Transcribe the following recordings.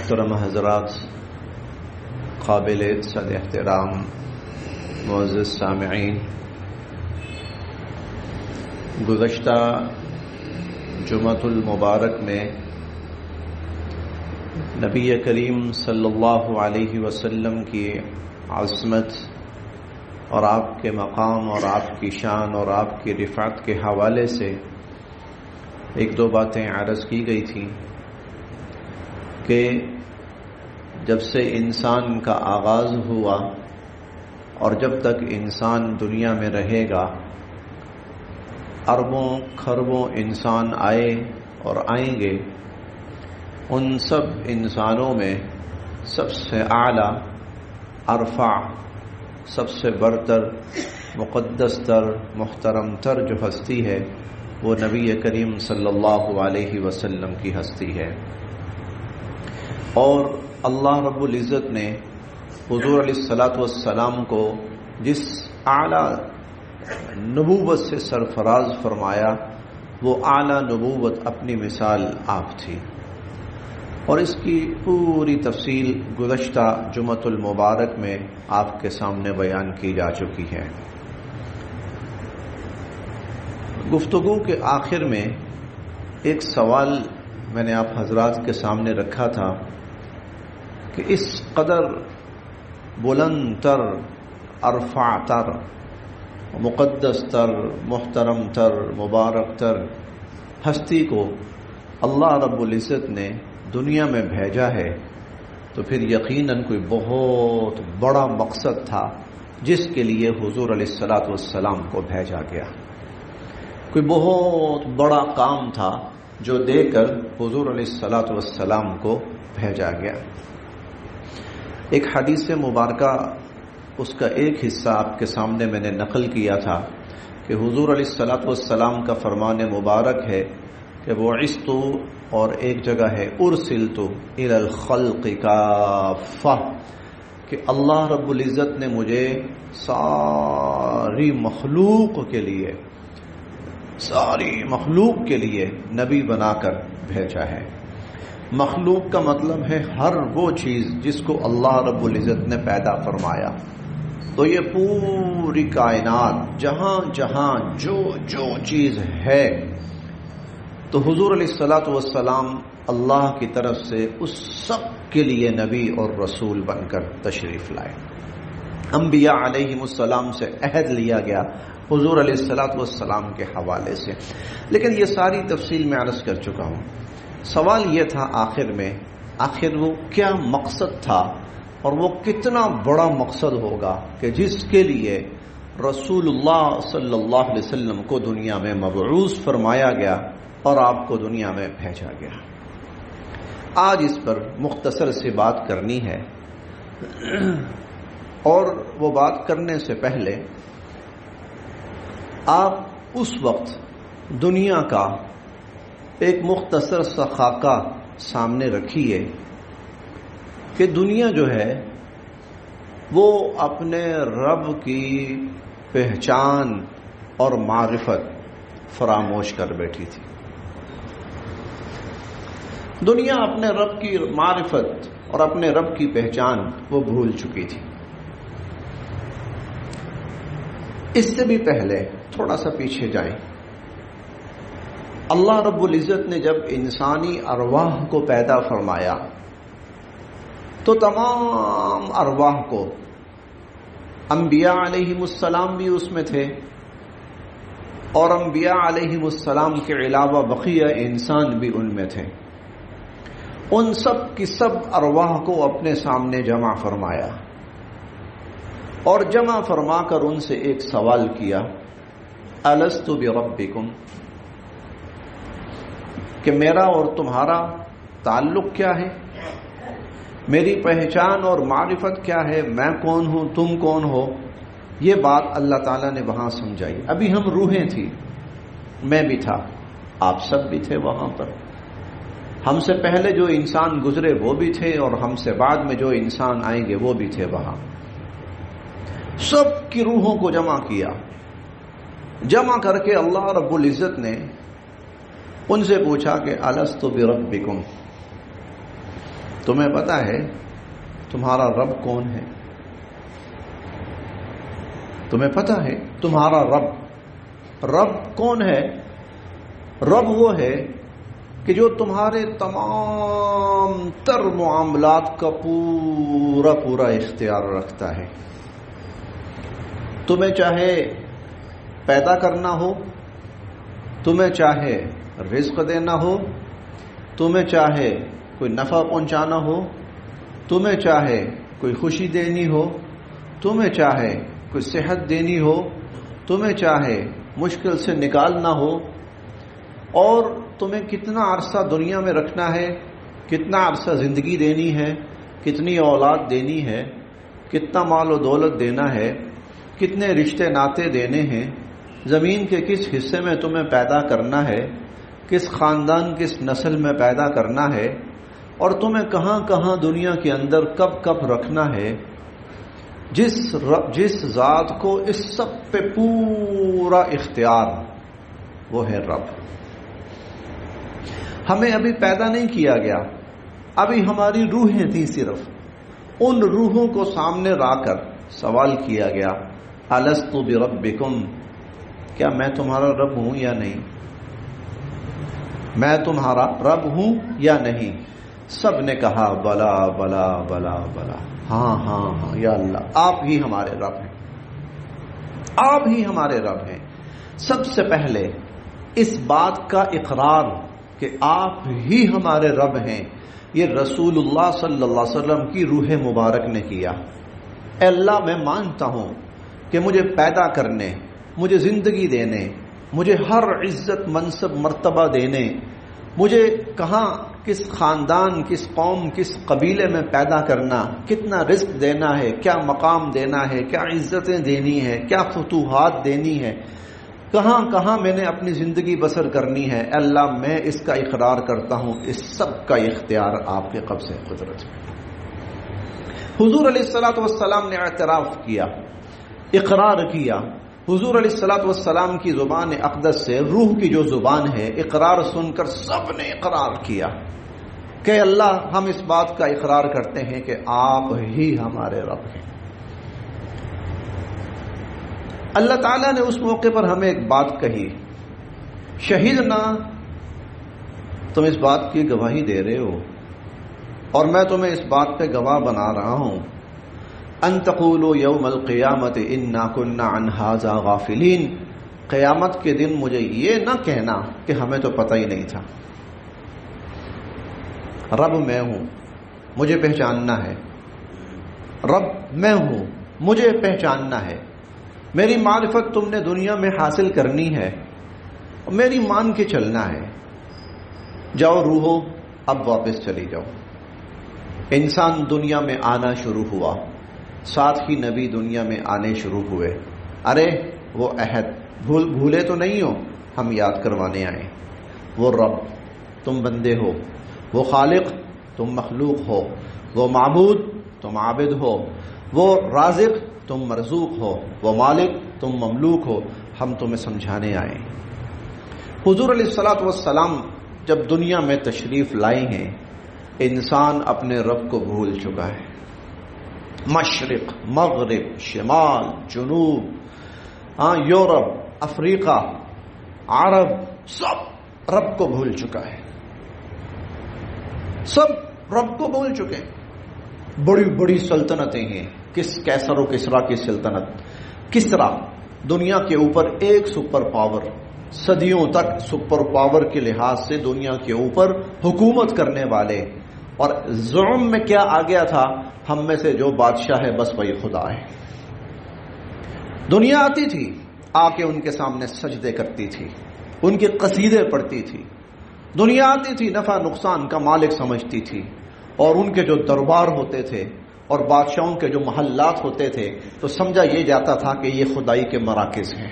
محترم حضرات، قابل صد احترام معزز سامعین، گزشتہ جمعۃ المبارک میں نبی کریم صلی اللہ علیہ وسلم کی عظمت اور آپ کے مقام اور آپ کی شان اور آپ کی رفعت کے حوالے سے ایک دو باتیں عرض کی گئی تھیں کہ جب سے انسان کا آغاز ہوا اور جب تک انسان دنیا میں رہے گا، اربوں کھربوں انسان آئے اور آئیں گے، ان سب انسانوں میں سب سے اعلیٰ، ارفع، سب سے برتر، مقدس تر، محترم تر جو ہستی ہے وہ نبی کریم صلی اللہ علیہ وسلم کی ہستی ہے۔ اور اللہ رب العزت نے حضور علیہ الصلاۃ والسلام کو جس اعلیٰ نبوت سے سرفراز فرمایا، وہ اعلیٰ نبوت اپنی مثال آپ تھی، اور اس کی پوری تفصیل گزشتہ جمعۃ المبارک میں آپ کے سامنے بیان کی جا چکی ہے۔ گفتگو کے آخر میں ایک سوال میں نے آپ حضرات کے سامنے رکھا تھا کہ اس قدر بلند تر، ارفع تر، مقدس تر، محترم تر، مبارک تر ہستی کو اللہ رب العزت نے دنیا میں بھیجا ہے، تو پھر یقیناً کوئی بہت بڑا مقصد تھا جس کے لیے حضور علیہ الصلاۃ والسلام کو بھیجا گیا، کوئی بہت بڑا کام تھا جو دے کر حضور علیہ الصلاۃ والسلام کو بھیجا گیا۔ ایک حدیث مبارکہ، اس کا ایک حصہ آپ کے سامنے میں نے نقل کیا تھا کہ حضور علیہ الصلاۃ والسلام کا فرمان مبارک ہے کہ بعثت، اور ایک جگہ ہے ارسلت الی الخلق کافہ، کہ اللہ رب العزت نے مجھے ساری مخلوق کے لیے نبی بنا کر بھیجا ہے۔ مخلوق کا مطلب ہے ہر وہ چیز جس کو اللہ رب العزت نے پیدا فرمایا، تو یہ پوری کائنات جہاں جہاں جو جو چیز ہے، تو حضور علیہ الصلاۃ والسلام اللہ کی طرف سے اس سب کے لیے نبی اور رسول بن کر تشریف لائے۔ انبیاء علیہم السلام سے عہد لیا گیا حضور علیہ الصلاۃ والسلام کے حوالے سے، لیکن یہ ساری تفصیل میں عرض کر چکا ہوں۔ سوال یہ تھا آخر وہ کیا مقصد تھا، اور وہ کتنا بڑا مقصد ہوگا کہ جس کے لیے رسول اللہ صلی اللہ علیہ وسلم کو دنیا میں مبعوث فرمایا گیا اور آپ کو دنیا میں بھیجا گیا۔ آج اس پر مختصر سی بات کرنی ہے، اور وہ بات کرنے سے پہلے آپ اس وقت دنیا کا ایک مختصر سا خاکہ سامنے رکھیے کہ دنیا جو ہے وہ اپنے رب کی پہچان اور معرفت فراموش کر بیٹھی تھی۔ دنیا اپنے رب کی معرفت اور اپنے رب کی پہچان وہ بھول چکی تھی۔ اس سے بھی پہلے تھوڑا سا پیچھے جائیں، اللہ رب العزت نے جب انسانی ارواح کو پیدا فرمایا تو تمام ارواح کو، انبیاء علیہم السلام بھی اس میں تھے، اور انبیاء علیہم السلام کے علاوہ بقیہ انسان بھی ان میں تھے، ان سب کی سب ارواح کو اپنے سامنے جمع فرمایا، اور جمع فرما کر ان سے ایک سوال کیا، الست بربکم، کہ میرا اور تمہارا تعلق کیا ہے، میری پہچان اور معرفت کیا ہے، میں کون ہوں، تم کون ہو۔ یہ بات اللہ تعالیٰ نے وہاں سمجھائی۔ ابھی ہم روحیں تھی، میں بھی تھا، آپ سب بھی تھے وہاں پر، ہم سے پہلے جو انسان گزرے وہ بھی تھے، اور ہم سے بعد میں جو انسان آئیں گے وہ بھی تھے وہاں۔ سب کی روحوں کو جمع کیا، جمع کر کے اللہ رب العزت نے ان سے پوچھا کہ الست بربکم، تمہیں پتا ہے تمہارا رب کون ہے؟ تمہیں پتا ہے تمہارا رب کون ہے؟ رب وہ ہے کہ جو تمہارے تمام تر معاملات کا پورا اختیار رکھتا ہے. تمہیں چاہے پیدا کرنا ہو، تمہیں چاہے رزق دینا ہو، تمہیں چاہے کوئی نفع پہنچانا ہو، تمہیں چاہے کوئی خوشی دینی ہو، تمہیں چاہے کوئی صحت دینی ہو، تمہیں چاہے مشکل سے نکالنا ہو، اور تمہیں کتنا عرصہ دنیا میں رکھنا ہے، کتنا عرصہ زندگی دینی ہے، کتنی اولاد دینی ہے، کتنا مال و دولت دینا ہے، کتنے رشتے ناطے دینے ہیں، زمین کے کس حصے میں تمہیں پیدا کرنا ہے، کس خاندان کس نسل میں پیدا کرنا ہے، اور تمہیں کہاں کہاں دنیا کے اندر کب کب رکھنا ہے، جس ذات کو اس سب پہ پورا اختیار، وہ ہے رب. ہمیں ابھی پیدا نہیں کیا گیا، ابھی ہماری روحیں تھیں، صرف ان روحوں کو سامنے لا کر سوال کیا گیا الست بربکم، کیا میں تمہارا رب ہوں یا نہیں؟ میں تمہارا رب ہوں یا نہیں؟ سب نے کہا بلا بلا بلا بلا، ہاں ہاں ہاں یا اللہ، آپ ہی ہمارے رب ہیں، آپ ہی ہمارے رب ہیں. سب سے پہلے اس بات کا اقرار کہ آپ ہی ہمارے رب ہیں، یہ رسول اللہ صلی اللہ علیہ وسلم کی روح مبارک نے کیا. اے اللہ، میں مانتا ہوں کہ مجھے پیدا کرنے، مجھے زندگی دینے، مجھے ہر عزت منصب مرتبہ دینے، مجھے کہاں کس خاندان، کس قوم، کس قبیلے میں پیدا کرنا، کتنا رزق دینا ہے، کیا مقام دینا ہے، کیا عزتیں دینی ہے، کیا فتوحات دینی ہے، کہاں کہاں میں نے اپنی زندگی بسر کرنی ہے. اللہ، میں اس کا اقرار کرتا ہوں، اس سب کا اختیار آپ کے قبضے قدرت میں. حضور علیہ الصلوۃ والسلام نے اعتراف کیا، اقرار کیا. حضور علیہ الصلوۃ والسلام کی زبان اقدس سے، روح کی جو زبان ہے، اقرار سن کر سب نے اقرار کیا کہ اللہ، ہم اس بات کا اقرار کرتے ہیں کہ آپ ہی ہمارے رب ہیں. اللہ تعالیٰ نے اس موقع پر ہمیں ایک بات کہی، شہیدنا، تم اس بات کی گواہی دے رہے ہو اور میں تمہیں اس بات پہ گواہ بنا رہا ہوں، ان تقولوا یوم القیامت انا کنا عن ھذا غافلین، قیامت کے دن مجھے یہ نہ کہنا کہ ہمیں تو پتہ ہی نہیں تھا. رب میں ہوں، مجھے پہچاننا ہے. رب میں ہوں، مجھے پہچاننا ہے. میری معرفت تم نے دنیا میں حاصل کرنی ہے، میری مان کے چلنا ہے. جاؤ روحو، اب واپس چلی جاؤ. انسان دنیا میں آنا شروع ہوا، ساتھ ہی نبی دنیا میں آنے شروع ہوئے. ارے وہ عہد بھولے تو نہیں ہو، ہم یاد کروانے آئے. وہ رب، تم بندے ہو. وہ خالق، تم مخلوق ہو. وہ معبود، تم عابد ہو. وہ رازق، تم مرزوق ہو. وہ مالک، تم مملوک ہو. ہم تمہیں سمجھانے آئے. حضور علیہ الصلوۃ والسلام جب دنیا میں تشریف لائے ہیں، انسان اپنے رب کو بھول چکا ہے. مشرق، مغرب، شمال، جنوب، یورپ، افریقہ، عرب، سب رب کو بھول چکا ہے. سب رب کو بھول چکے ہیں. بڑی بڑی سلطنتیں ہیں. کیسر و کسرا کی سلطنت. کسرا دنیا کے اوپر ایک سپر پاور، صدیوں تک سپر پاور کے لحاظ سے دنیا کے اوپر حکومت کرنے والے. اور زعم میں کیا آ گیا تھا، ہم میں سے جو بادشاہ ہے بس وہی خدا ہے. دنیا آتی تھی، آ کے ان کے سامنے سجدے کرتی تھی، ان کے قصیدے پڑھتی تھی. دنیا آتی تھی، نفع نقصان کا مالک سمجھتی تھی. اور ان کے جو دربار ہوتے تھے اور بادشاہوں کے جو محلات ہوتے تھے تو سمجھا یہ جاتا تھا کہ یہ خدائی کے مراکز ہیں،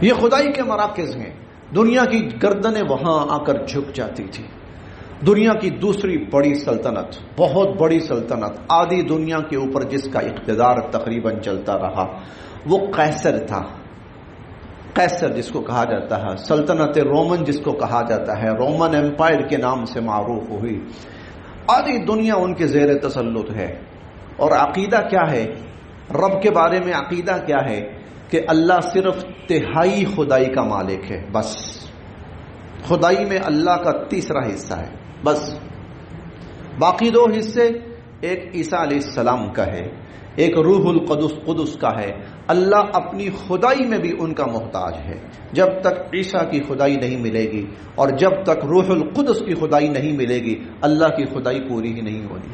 یہ خدائی کے مراکز ہیں. دنیا کی گردنیں وہاں آ کر جھک جاتی تھی. دنیا کی دوسری بڑی سلطنت، بہت بڑی سلطنت، آدھی دنیا کے اوپر جس کا اقتدار تقریباً چلتا رہا، وہ قیصر تھا. قیصر جس کو کہا جاتا ہے، سلطنت رومن جس کو کہا جاتا ہے، رومن ایمپائر کے نام سے معروف ہوئی. آدھی دنیا ان کے زیر تسلط ہے. اور عقیدہ کیا ہے رب کے بارے میں؟ عقیدہ کیا ہے کہ اللہ صرف تہائی خدائی کا مالک ہے. بس خدائی میں اللہ کا تیسرا حصہ ہے بس. باقی 2 حصے ایک عیسیٰ علیہ السلام کا ہے, ایک روح القدس کا ہے. اللہ اپنی خدائی میں بھی ان کا محتاج ہے. جب تک عیسیٰ کی خدائی نہیں ملے گی اور جب تک روح القدس کی خدائی نہیں ملے گی اللہ کی خدائی پوری ہی نہیں ہونی.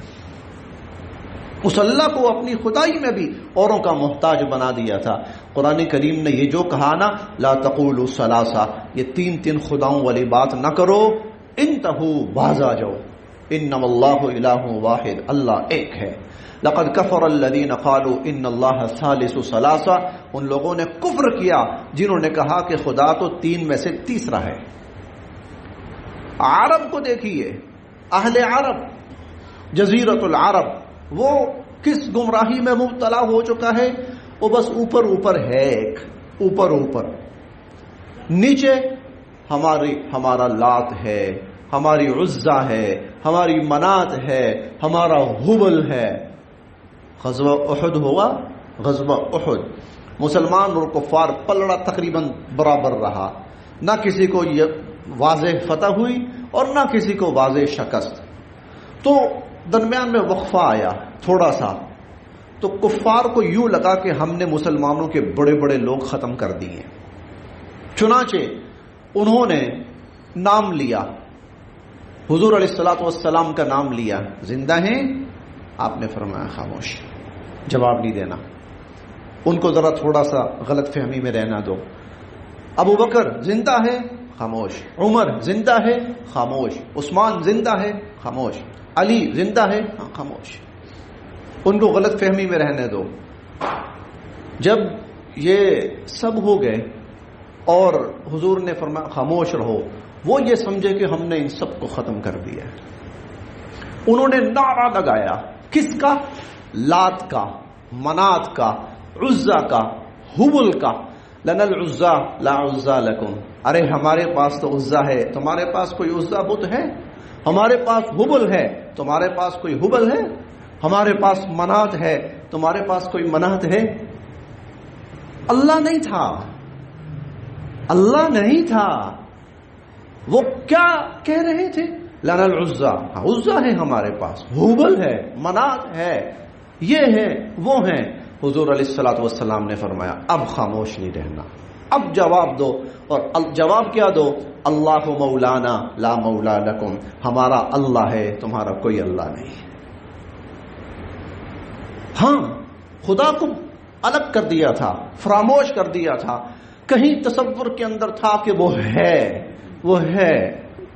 اس اللہ کو اپنی خدائی میں بھی اوروں کا محتاج بنا دیا تھا. قرآن کریم نے یہ جو کہا نا لا تقولوا ثلاثہ, یہ 3 خداؤں والی بات نہ کرو, انتہوا باز آ جاؤ, انما اللہ الہ واحد, اللہ ایک ہے. لقد کفر الذین قالوا ان اللہ ثالث ثلاثہ, ان لوگوں نے کفر کیا جنہوں نے کہا کہ خدا تو 3 میں سے تیسرا ہے. عرب کو دیکھیے, اہل عرب, جزیرۃ العرب, وہ کس گمراہی میں مبتلا ہو چکا ہے. وہ بس اوپر ہے, ایک اوپر نیچے ہمارا لات ہے, ہماری عزا ہے, ہماری منات ہے, ہمارا ہبل ہے. غزوہ احد ہوا, غزوہ احد مسلمان اور کفار پلڑا تقریباً برابر رہا, نہ کسی کو یہ واضح فتح ہوئی اور نہ کسی کو واضح شکست. تو درمیان میں وقفہ آیا تھوڑا سا, تو کفار کو یوں لگا کہ ہم نے مسلمانوں کے بڑے بڑے لوگ ختم کر دیے. چنانچہ انہوں نے نام لیا, حضور علیہ الصلوۃ والسلام کا نام لیا. زندہ ہیں؟ آپ نے فرمایا خاموش, جواب نہیں دینا, ان کو ذرا تھوڑا سا غلط فہمی میں رہنا دو. ابو بکر زندہ ہے؟ خاموش. عمر زندہ ہے؟ خاموش. عثمان زندہ ہے؟ خاموش. علی زندہ ہے؟ ہاں خاموش. ان کو غلط فہمی میں رہنے دو. جب یہ سب ہو گئے اور حضور نے فرمایا خاموش رہو, وہ یہ سمجھے کہ ہم نے ان سب کو ختم کر دیا. انہوں نے نعرہ لگایا, کس کا؟ لات کا, منات کا, عزا کا, حبل کا. لنا العزا لا عزا لکم, ارے ہمارے پاس تو عزا ہے, تمہارے پاس کوئی عزا بت ہے؟ ہمارے پاس حبل ہے, تمہارے پاس کوئی حبل ہے؟ ہمارے پاس منات ہے, تمہارے پاس کوئی منات ہے؟ اللہ نہیں تھا, اللہ نہیں تھا. وہ کیا کہہ رہے تھے؟ لنا العزا, عزا ہے ہمارے پاس, حبل ہے, منات ہے, یہ ہے, وہ ہیں. حضور علیہ الصلوۃ والسلام نے فرمایا اب خاموش نہیں رہنا, اب جواب دو. اور جواب کیا دو؟ اللہ مولانا لا مولا لکم, ہمارا اللہ ہے, تمہارا کوئی اللہ نہیں. ہاں خدا کو الگ کر دیا تھا, فراموش کر دیا تھا, کہیں تصور کے اندر تھا کہ وہ ہے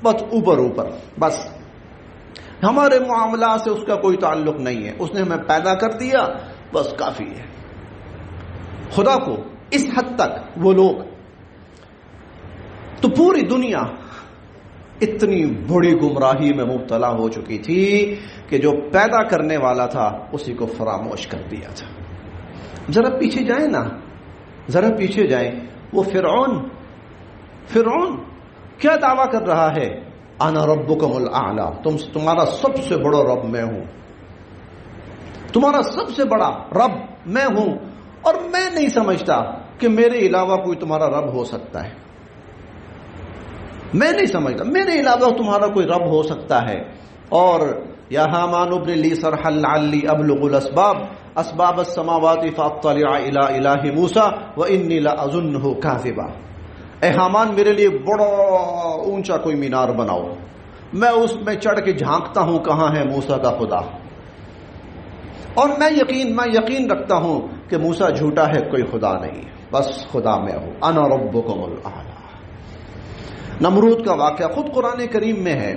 بس اوپر. بس ہمارے معاملات سے اس کا کوئی تعلق نہیں ہے, اس نے ہمیں پیدا کر دیا, بس کافی ہے. خدا کو اس حد تک وہ لوگ, تو پوری دنیا اتنی بڑی گمراہی میں مبتلا ہو چکی تھی کہ جو پیدا کرنے والا تھا اسی کو فراموش کر دیا تھا. ذرا پیچھے جائیں نا, ذرا پیچھے جائیں. وہ فرعون کیا دعویٰ کر رہا ہے؟ انا ربکم الاعلی, تمہارا سب سے بڑا رب میں ہوں, تمہارا سب سے بڑا رب میں ہوں, اور میں نہیں سمجھتا کہ میرے علاوہ کوئی تمہارا رب ہو سکتا ہے. میں نہیں سمجھتا میرے علاوہ تمہارا کوئی رب ہو سکتا ہے. اور یا حامان ابن لی صرحا لعلی ابلغ الاسباب اسباب السماوات فاطلع الى الہ موسیٰ وانی لاظنہ کاذبا. اے حامان میرے لیے بڑا اونچا کوئی مینار بناؤ, میں اس میں چڑھ کے جھانکتا ہوں کہاں ہے موسیٰ کا خدا, اور میں یقین رکھتا ہوں کہ موسیٰ جھوٹا ہے, کوئی خدا نہیں, بس خدا میں ہوں. انا ربکم الاعلی. نمرود کا واقعہ خود قرآن کریم میں ہے.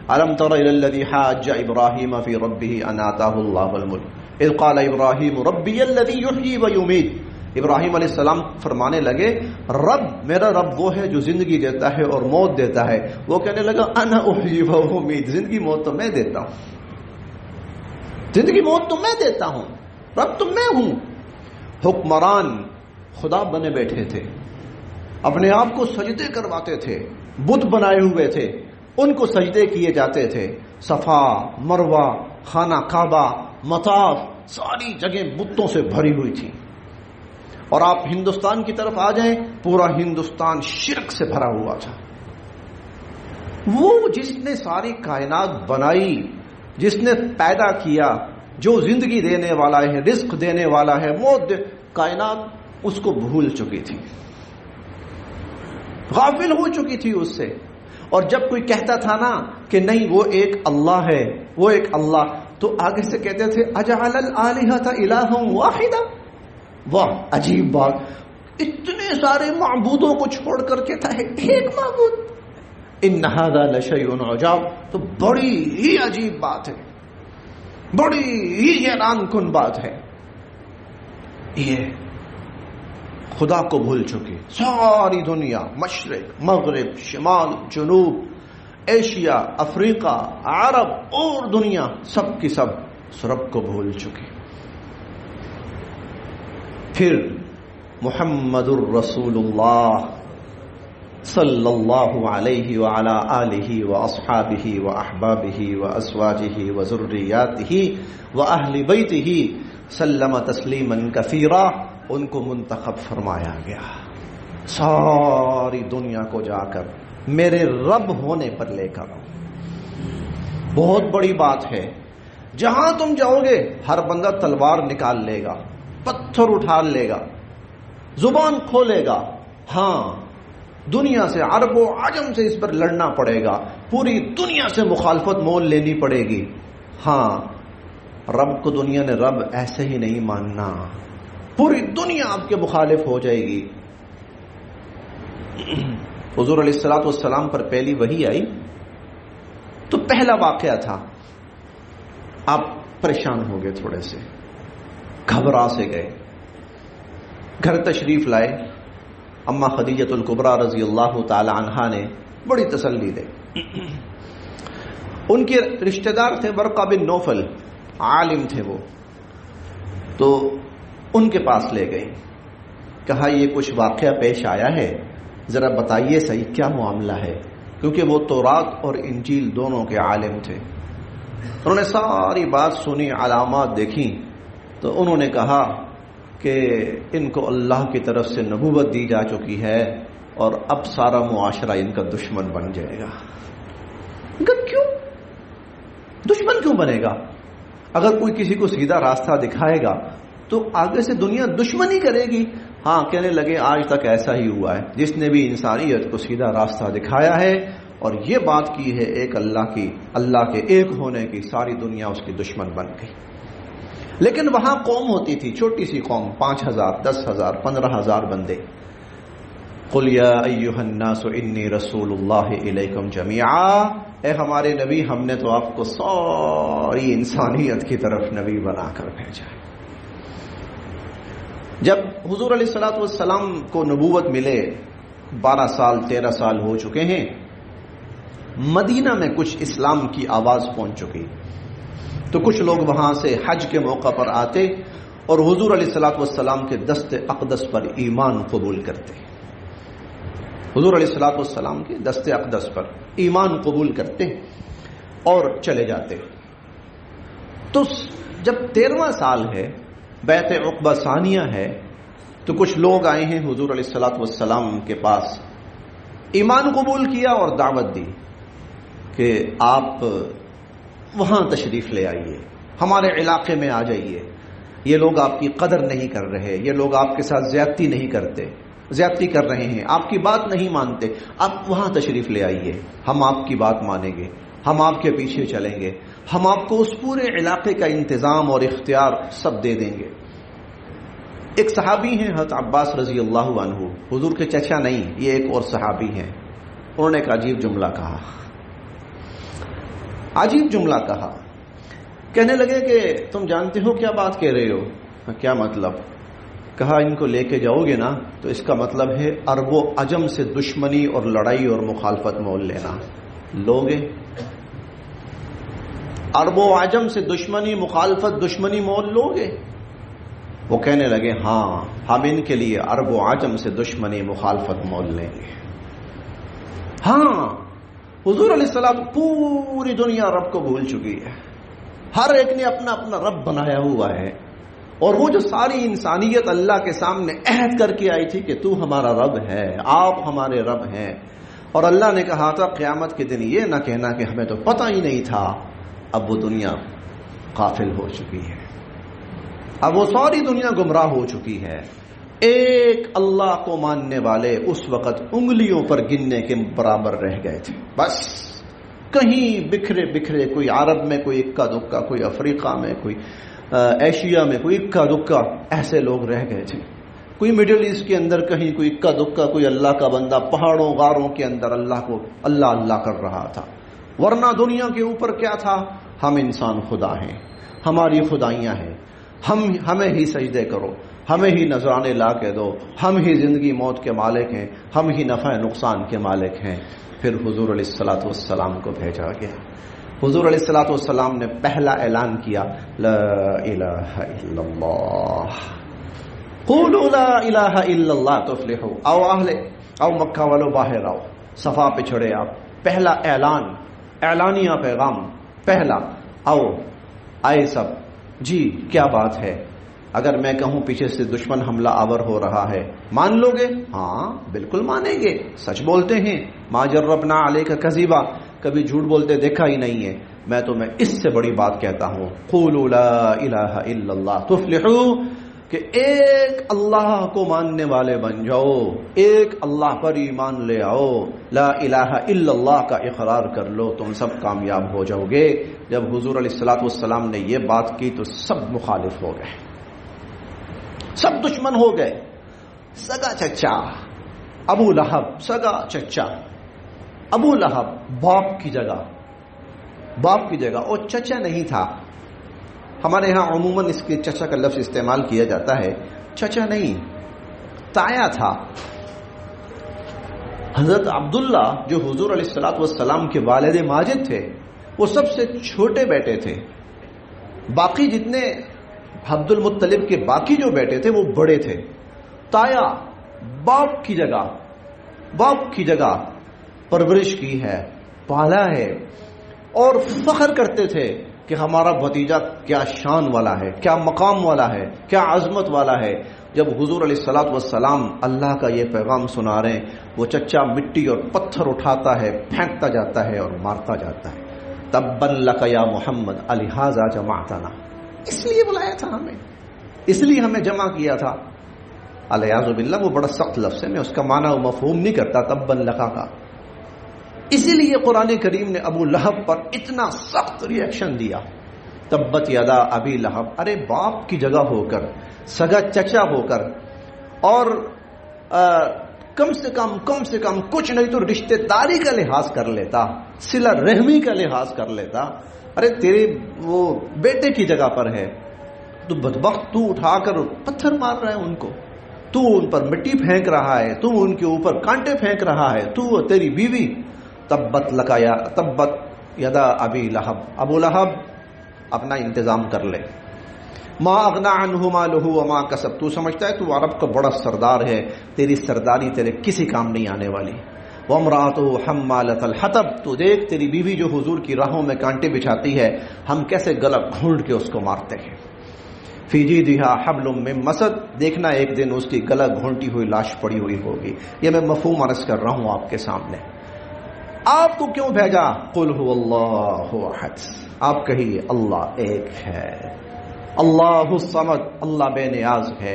الم تر الی الذی حاج ابراہیم فی ربہ ان آتاہ اللہ الملک اذ قال ابراہیم ربی الذی یحیی ویمیت. ابراہیم علیہ السلام فرمانے لگے رب, میرا رب وہ ہے جو زندگی دیتا ہے اور موت دیتا ہے. وہ کہنے لگا انا احیی و امیت, زندگی موت تو میں دیتا ہوں, زندگی موت تو میں دیتا ہوں, رب تو میں ہوں. حکمران خدا بنے بیٹھے تھے, اپنے آپ کو سجدے کرواتے تھے, بت بنائے ہوئے تھے, ان کو سجدے کیے جاتے تھے. صفا، مروہ، خانہ کعبہ، مطاف، ساری جگہ بتوں سے بھری ہوئی تھی. اور آپ ہندوستان کی طرف آ جائیں، پورا ہندوستان شرک سے بھرا ہوا تھا. وہ جس نے ساری کائنات بنائی، جس نے پیدا کیا، جو زندگی دینے والا ہے، رزق دینے والا ہے، موت کائنات اس کو بھول چکی تھی، غافل ہو چکی تھی اس سے. اور جب کوئی کہتا تھا نا کہ نہیں وہ ایک اللہ ہے، وہ ایک اللہ، تو آگے سے کہتے تھے اجعل الآلہۃ الہا واحدا. واہ عجیب بات، اتنے سارے معبودوں کو چھوڑ کر کے تھا ایک معبود. ان ھذا لشیء عجاب. تو بڑی ہی عجیب بات ہے، بڑی ہی حیران کن بات ہے. یہ خدا کو بھول چکی ساری دنیا، مشرق، مغرب، شمال، جنوب، ایشیا، افریقہ، عرب اور دنیا، سب کی سب رب کو بھول چکی. پھر محمد الرسول اللہ صلی اللہ علیہ وعلی آلہ واصحابہ واحبابہ وازواجہ وذریاتہ واہل بیتہ سلم تسلیما کثیرا، ان کو منتخب فرمایا گیا ساری دنیا کو جا کر میرے رب ہونے پر لے کر. بہت بڑی بات ہے. جہاں تم جاؤ گے ہر بندہ تلوار نکال لے گا، پتھر اٹھا لے گا، زبان کھولے گا. ہاں دنیا سے، عرب و عجم سے اس پر لڑنا پڑے گا، پوری دنیا سے مخالفت مول لینی پڑے گی. ہاں رب کو دنیا نے رب ایسے ہی نہیں ماننا، پوری دنیا آپ کے مخالف ہو جائے گی. حضور علیہ الصلوۃ والسلام پر پہلی وحی آئی تو پہلا واقعہ تھا، آپ پریشان ہو گئے، تھوڑے سے گھبرا سے گئے، گھر تشریف لائے. اما خدیجۃ الکبریٰ رضی اللہ تعالی عنہا نے بڑی تسلی دی. ان کے رشتہ دار تھے ورقہ بن نوفل، عالم تھے وہ، تو ان کے پاس لے گئی. کہا یہ کچھ واقعہ پیش آیا ہے، ذرا بتائیے صحیح کیا معاملہ ہے، کیونکہ وہ تورات اور انجیل دونوں کے عالم تھے. انہوں نے ساری بات سنی، علامات دیکھی، تو انہوں نے کہا کہ ان کو اللہ کی طرف سے نبوت دی جا چکی ہے اور اب سارا معاشرہ ان کا دشمن بن جائے گا. کیوں دشمن کیوں بنے گا؟ اگر کوئی کسی کو سیدھا راستہ دکھائے گا تو آگے سے دنیا دشمنی کرے گی. ہاں کہنے لگے آج تک ایسا ہی ہوا ہے، جس نے بھی انسانیت کو سیدھا راستہ دکھایا ہے اور یہ بات کی ہے ایک اللہ کی، اللہ کے ایک ہونے کی، ساری دنیا اس کی دشمن بن گئی. لیکن وہاں قوم ہوتی تھی، چھوٹی سی قوم، 5000 10,000 15,000 بندے. قل یا ایھا الناس انی رسول اللہ الیکم جمیعا، اے ہمارے نبی ہم نے تو آپ کو ساری انسانیت کی طرف نبی بنا کر بھیجا ہے. جب حضور علیہ الصلوۃ والسلام کو نبوت ملے 12 سال 13 سال ہو چکے ہیں، مدینہ میں کچھ اسلام کی آواز پہنچ چکی، تو کچھ لوگ وہاں سے حج کے موقع پر آتے اور حضور علیہ الصلوۃ والسلام کے دست اقدس پر ایمان قبول کرتے. حضور علیہ الصلوۃ والسلام کے دست اقدس پر ایمان قبول کرتے اور چلے جاتے. تو جب 13واں سال ہے، بیعت عقبہ ثانیہ ہے، تو کچھ لوگ آئے ہیں حضور علیہ الصلوۃ والسلام کے پاس، ایمان قبول کیا اور دعوت دی کہ آپ وہاں تشریف لے آئیے، ہمارے علاقے میں آ جائیے. یہ لوگ آپ کی قدر نہیں کر رہے، یہ لوگ آپ کے ساتھ زیادتی نہیں کرتے، زیادتی کر رہے ہیں، آپ کی بات نہیں مانتے، آپ وہاں تشریف لے آئیے، ہم آپ کی بات مانیں گے، ہم آپ کے پیچھے چلیں گے، ہم آپ کو اس پورے علاقے کا انتظام اور اختیار سب دے دیں گے. ایک صحابی ہیں حضرت عباس رضی اللہ عنہ، حضور کے چچا نہیں، یہ ایک اور صحابی ہیں. انہوں نے ایک عجیب جملہ کہا، عجیب جملہ کہا. کہنے لگے کہ تم جانتے ہو کیا بات کہہ رہے ہو؟ کیا مطلب؟ کہا ان کو لے کے جاؤ گے نا تو اس کا مطلب ہے عرب و عجم سے دشمنی اور لڑائی اور مخالفت مول لینا. لوگے عرب و عجم سے دشمنی، مخالفت، دشمنی مول لوگے؟ وہ کہنے لگے ہاں ہم ان کے لیے عرب و عجم سے دشمنی، مخالفت مول لیں گے. ہاں حضور علیہ السلام پوری دنیا رب کو بھول چکی ہے، ہر ایک نے اپنا اپنا رب بنایا ہوا ہے، اور وہ جو ساری انسانیت اللہ کے سامنے عہد کر کے آئی تھی کہ تو ہمارا رب ہے، آپ ہمارے رب ہیں، اور اللہ نے کہا تھا قیامت کے دن یہ نہ کہنا کہ ہمیں تو پتہ ہی نہیں تھا۔ اب وہ دنیا غافل ہو چکی ہے، اب وہ ساری دنیا گمراہ ہو چکی ہے۔ ایک اللہ کو ماننے والے اس وقت انگلیوں پر گننے کے برابر رہ گئے تھے، بس کہیں بکھرے بکھرے، کوئی عرب میں، کوئی اکا دکا، کوئی افریقہ میں، کوئی ایشیا میں، کوئی اکا دکا، ایسے لوگ رہ گئے تھے۔ کوئی مڈل ایسٹ کے اندر کہیں کوئی اکا دکا، کوئی اللہ کا بندہ پہاڑوں غاروں کے اندر اللہ کو اللہ اللہ کر رہا تھا، ورنہ دنیا کے اوپر کیا تھا؟ ہم انسان خدا ہیں، ہماری خدائیاں ہیں، ہمیں ہی سجدے کرو، ہمیں ہی نذرانے لا کے دو، ہم ہی زندگی موت کے مالک ہیں، ہم ہی نفع نقصان کے مالک ہیں۔ پھر حضور علیہ الصلوۃ والسلام کو بھیجا گیا۔ حضور علیہ الصلوۃ والسلام نے پہلا اعلان کیا، لا الہ الا اللہ، قولوا لا الہ الا اللہ تفلحوا۔ آؤ مکہ والو باہر آؤ، صفا پہ چڑھے آپ، پہلا اعلان، اعلانیہ پیغام پہلا، آؤ آئے سب، جی کیا بات ہے؟ اگر میں کہوں پیچھے سے دشمن حملہ آور ہو رہا ہے، مان لو گے؟ ہاں بالکل مانیں گے، سچ بولتے ہیں، ما جربنا علیک کذبا، کبھی جھوٹ بولتے دیکھا ہی نہیں ہے۔ میں تمہیں اس سے بڑی بات کہتا ہوں، قولوا لا الہ الا اللہ تفلحوا، کہ ایک اللہ کو ماننے والے بن جاؤ، ایک اللہ پر ایمان لے آؤ، لا الہ الا اللہ کا اقرار کر لو، تم سب کامیاب ہو جاؤ گے۔ جب حضور علیہ الصلوۃ والسلام نے یہ بات کی تو سب مخالف ہو گئے، سب دشمن ہو گئے۔ سگا چچا ابو لہب، سگا چچا ابو لہب، باپ کی جگہ، اور چچا نہیں تھا۔ ہمارے ہاں عموماً اس کے چچا کا لفظ استعمال کیا جاتا ہے، چچا نہیں، تایا تھا۔ حضرت عبداللہ جو حضور علیہ الصلوۃ والسلام کے والد ماجد تھے، وہ سب سے چھوٹے بیٹے تھے، باقی جتنے عبد المطلب کے باقی جو بیٹے تھے وہ بڑے تھے۔ تایا باپ کی جگہ پرورش کی ہے، پالا ہے، اور فخر کرتے تھے کہ ہمارا بھتیجا کیا شان والا ہے، کیا مقام والا ہے، کیا عظمت والا ہے۔ جب حضور علیہ الصلوۃ والسلام اللہ کا یہ پیغام سنا رہے ہیں، وہ چچا مٹی اور پتھر اٹھاتا ہے، پھینکتا جاتا ہے اور مارتا جاتا ہے۔ تبا لک یا محمد الہذا جمعتنا، اس لیے بلایا تھا ہمیں، اس لیے ہمیں جمع کیا تھا۔ الیاذ باللہ، وہ بڑا سخت لفظ ہے، میں اس کا معنی و مفہوم نہیں کرتا تبا لک کا۔ اسی لیے قرآن کریم نے ابو لہب پر اتنا سخت ریئیکشن دیا، تبت یدا ابی لہب، ارے باپ کی جگہ ہو کر، سگا چچا ہو کر، اور کم سے کم کچھ نہیں تو رشتہ داری کا لحاظ کر لیتا، صلہ رحمی کا لحاظ کر لیتا۔ ارے تیرے وہ بیٹے کی جگہ پر ہے، تو بدبخت تو اٹھا کر پتھر مار رہا ہے ان کو، تو ان پر مٹی پھینک رہا ہے، تو ان کے اوپر کانٹے پھینک رہا ہے، تو تیری بیوی۔ تبت یدا ابی لہب، ابو لہب اپنا انتظام کر لے۔ ما اغنا عنہ مالہ وما کسب، تو سمجھتا ہے تو عرب کا بڑا سردار ہے، تیری سرداری تیرے کسی کام نہیں آنے والی۔ وامرأتہ حمالۃ الحطب، تو دیکھ تیری بیوی جو حضور کی راہوں میں کانٹے بچھاتی ہے، ہم کیسے گلا گھونٹ کے اس کو مارتے ہیں۔ فی جیدہا حبل من مسد، دیکھنا ایک دن اس کی گلا گھونٹی ہوئی لاش پڑی ہوئی ہوگی۔ یہ میں مفہوم عرض کر رہا ہوں آپ کے سامنے۔ آپ کو کیوں بھیجا؟ قل هو اللہ احد، آپ کہیے اللہ ایک ہے، اللہ الصمد، اللہ بے نیاز ہے،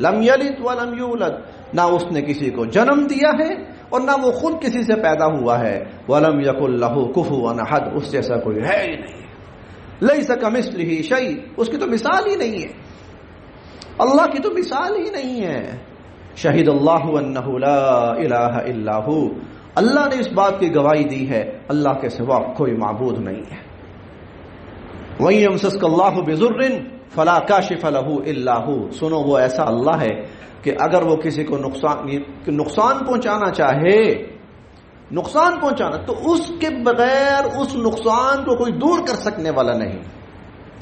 لم یلد ولم یولد، نہ اس نے کسی کو جنم دیا ہے اور نہ وہ خود کسی سے پیدا ہوا ہے، ولم یکن لہ کفوا احد، اس جیسا کوئی ہے ہی نہیں، لیس کمثلہ شیء، اس کی تو مثال ہی نہیں ہے، اللہ کی تو مثال ہی نہیں ہے۔ شہید اللہ انہ لا الہ الا ہو، اللہ نے اس بات کی گواہی دی ہے اللہ کے سوا کوئی معبود نہیں ہے۔ وَإِن يَمْسَسْكَ اللَّهُ بِضُرٍّ فَلَا كَاشِفَ لَهُ إِلَّا هُوَ، سنو وہ ایسا اللہ ہے کہ اگر وہ کسی کو نقصان پہنچانا چاہے، نقصان پہنچانا، تو اس کے بغیر اس نقصان کو کوئی دور کر سکنے والا نہیں۔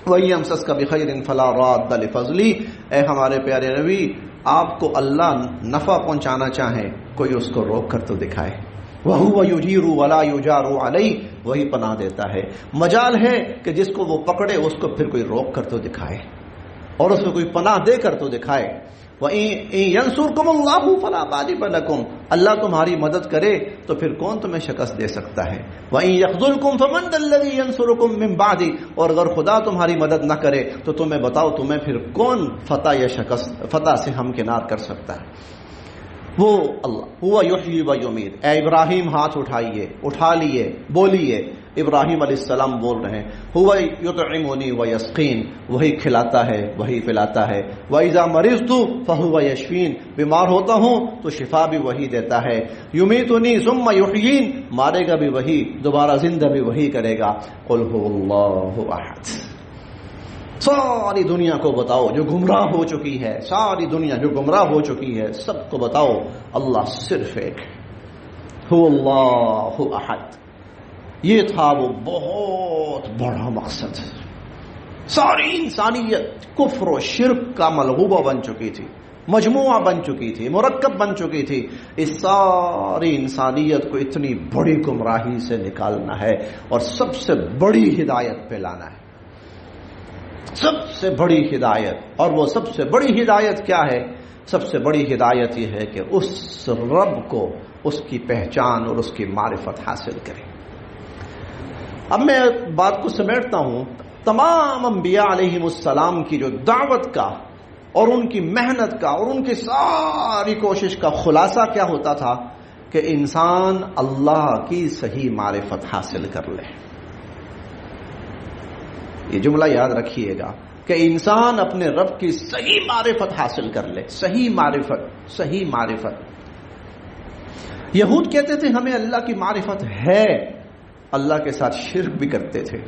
وَإِن يَمْسَسْكَ بِخَيْرٍ فَلَا رَادَّ لِفَضْلِهِ، اے ہمارے پیارے نبی، آپ کو اللہ نفع پہنچانا چاہے کوئی اس کو روک کر تو دکھائے، وَهُوَ يُجِيرُ وَلَا يُجَارُ عَلَيْهِ، وہی پناہ دیتا ہے. مجال ہے کہ جس کو وہ پکڑے اس کو پھر کوئی روک کر تو دکھائے اور اس کو کوئی پناہ دے کر تو دکھائے. وَإِن يَنصُرْكُمُ اللَّهُ فَلَا غَالِبَ لَكُمْ، اللہ تمہاری مدد کرے تو پھر کون تمہیں شکست دے سکتا ہے. وَإِن يَخْذُلْكُمْ فَمَنْ ذَا الَّذِي يَنصُرُكُم مِّن بَعْدِهِ، اور اگر خدا تمہاری مدد نہ کرے تو تمہیں بتاؤ تمہیں پھر کون فتح یا شکست فتح سے ہمکنار کر سکتا ہے. وہ اللہ ہوا یحیی و یمیت. اے ابراہیم ہاتھ اٹھائیے، اٹھا لیے، بولیے. ابراہیم علیہ السلام بول رہے ہیں ہوا یطعمنی و یسقین، وہی کھلاتا ہے وہی پلاتا ہے. وَإِذَا مَرِضْتُ فَهُوَ يَشْفِينِ، بیمار ہوتا ہوں تو شفا بھی وہی دیتا ہے. یمیتنی ثم یحیین، مارے گا بھی وہی، دوبارہ زندہ بھی وہی کرے گا. قل هو اللہ احد. ساری دنیا کو بتاؤ جو گمراہ ہو چکی ہے، ساری دنیا جو گمراہ ہو چکی ہے سب کو بتاؤ اللہ صرف ایک ہے. هو اللہ احد. یہ تھا وہ بہت بڑا مقصد. ساری انسانیت کفر و شرک کا ملغوبہ بن چکی تھی، مجموعہ بن چکی تھی، مرکب بن چکی تھی. اس ساری انسانیت کو اتنی بڑی گمراہی سے نکالنا ہے اور سب سے بڑی ہدایت پہ لانا ہے. سب سے بڑی ہدایت. اور وہ سب سے بڑی ہدایت کیا ہے؟ سب سے بڑی ہدایت یہ ہے کہ اس رب کو، اس کی پہچان اور اس کی معرفت حاصل کریں. اب میں بات کو سمیٹتا ہوں. تمام انبیاء علیہم السلام کی جو دعوت کا اور ان کی محنت کا اور ان کی ساری کوشش کا خلاصہ کیا ہوتا تھا کہ انسان اللہ کی صحیح معرفت حاصل کر لے. یہ جملہ یاد رکھیے گا کہ انسان اپنے رب کی صحیح معرفت حاصل کر لے. صحیح معرفت، صحیح معرفت. یہود کہتے تھے ہمیں اللہ کی معرفت ہے، اللہ کے ساتھ شرک بھی کرتے تھے.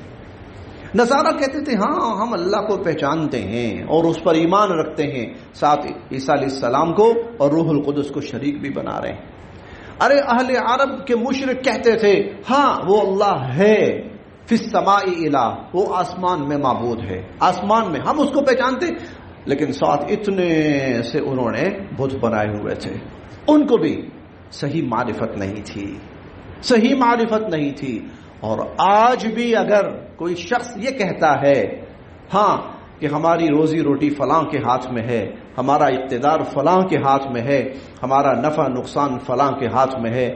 نصارہ کہتے تھے ہاں ہم اللہ کو پہچانتے ہیں اور اس پر ایمان رکھتے ہیں، ساتھ عیسیٰ علیہ السلام کو اور روح القدس کو شریک بھی بنا رہے ہیں. ارے اہل عرب کے مشرک کہتے تھے ہاں وہ اللہ ہے، فی السماء الہ، وہ آسمان میں معبود ہے، آسمان میں ہم اس کو پہچانتے. لیکن ساتھ اتنے سے انہوں نے بت بنائے ہوئے تھے. ان کو بھی صحیح معرفت نہیں تھی، صحیح معرفت نہیں تھی. اور آج بھی اگر کوئی شخص یہ کہتا ہے ہاں کہ ہماری روزی روٹی فلاں کے ہاتھ میں ہے، ہمارا اقتدار فلاں کے ہاتھ میں ہے، ہمارا نفع نقصان فلاں کے ہاتھ میں ہے،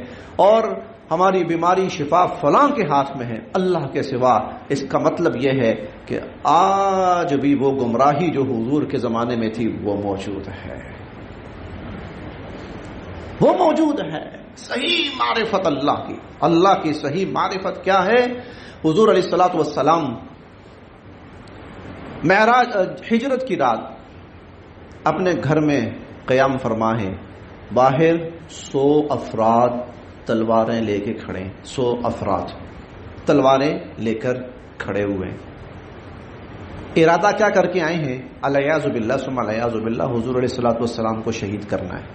اور ہماری بیماری شفا فلاں کے ہاتھ میں ہے اللہ کے سوا، اس کا مطلب یہ ہے کہ آج بھی وہ گمراہی جو حضور کے زمانے میں تھی وہ موجود ہے، وہ موجود ہے. صحیح معرفت اللہ کی، اللہ کی صحیح معرفت کیا ہے؟ حضور علیہ الصلوۃ والسلام معراج ہجرت کی رات اپنے گھر میں قیام فرما ہے. باہر 100 افراد تلواریں لے کے کھڑے، 100 افراد تلواریں لے کر کھڑے ہوئے. ارادہ کیا کر کے آئے ہیں؟ الیاذ باللہ ثم الیاذ باللہ حضور علیہ الصلوۃ والسلام کو شہید کرنا ہے،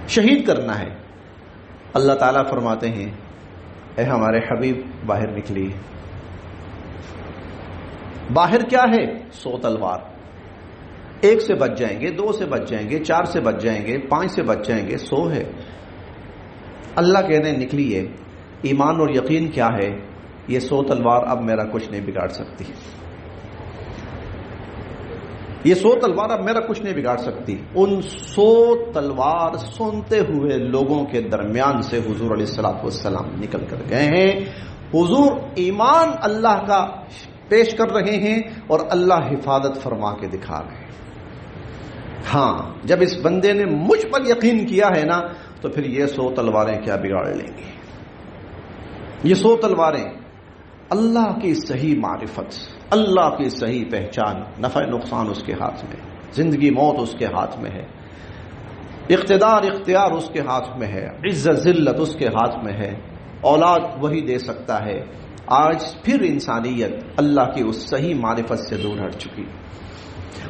شہید کرنا ہے. اللہ تعالیٰ فرماتے ہیں اے ہمارے حبیب باہر نکلی. باہر کیا ہے؟ 100 تلوار. 1 سے بچ جائیں گے، 2 سے بچ جائیں گے، 4 سے بچ جائیں گے، 5 سے بچ جائیں گے، 100 ہے. اللہ کہتے ہیں نکلیے. ایمان اور یقین کیا ہے؟ یہ 100 تلوار اب میرا کچھ نہیں بگاڑ سکتی، یہ 100 تلوار اب میرا کچھ نہیں بگاڑ سکتی. ان 100 تلوار سنتے ہوئے لوگوں کے درمیان سے حضور علیہ الصلوۃ والسلام نکل کر گئے ہیں. حضور ایمان اللہ کا پیش کر رہے ہیں اور اللہ حفاظت فرما کے دکھا رہے ہیں. ہاں جب اس بندے نے مجھ پر یقین کیا ہے نا تو پھر یہ 100 تلواریں کیا بگاڑ لیں گی. یہ 100 تلواریں اللہ کی صحیح معرفت، اللہ کی صحیح پہچان. نفع نقصان اس کے ہاتھ میں، زندگی موت اس کے ہاتھ میں ہے، اقتدار اختیار اس کے ہاتھ میں ہے، عزت ذلت اس کے ہاتھ میں ہے، اولاد وہی دے سکتا ہے. آج پھر انسانیت اللہ کی اس صحیح معرفت سے دور ہٹ چکی.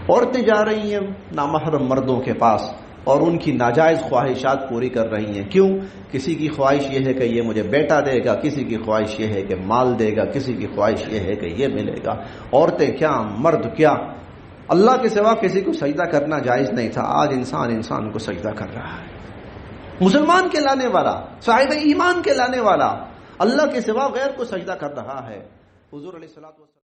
عورتیں جا رہی ہیں نامحرم مردوں کے پاس اور ان کی ناجائز خواہشات پوری کر رہی ہیں. کیوں؟ کسی کی خواہش یہ ہے کہ یہ مجھے بیٹا دے گا، کسی کی خواہش یہ ہے کہ مال دے گا، کسی کی خواہش یہ ہے کہ یہ ملے گا. عورتیں کیا مرد کیا، اللہ کے سوا کسی کو سجدہ کرنا جائز نہیں تھا. آج انسان کو سجدہ کر رہا ہے. مسلمان کے لانے والا، صاحب ایمان کے لانے والا اللہ کے سوا غیر کو سجدہ کر رہا ہے۔ حضور علیہ الصلوۃ والسلام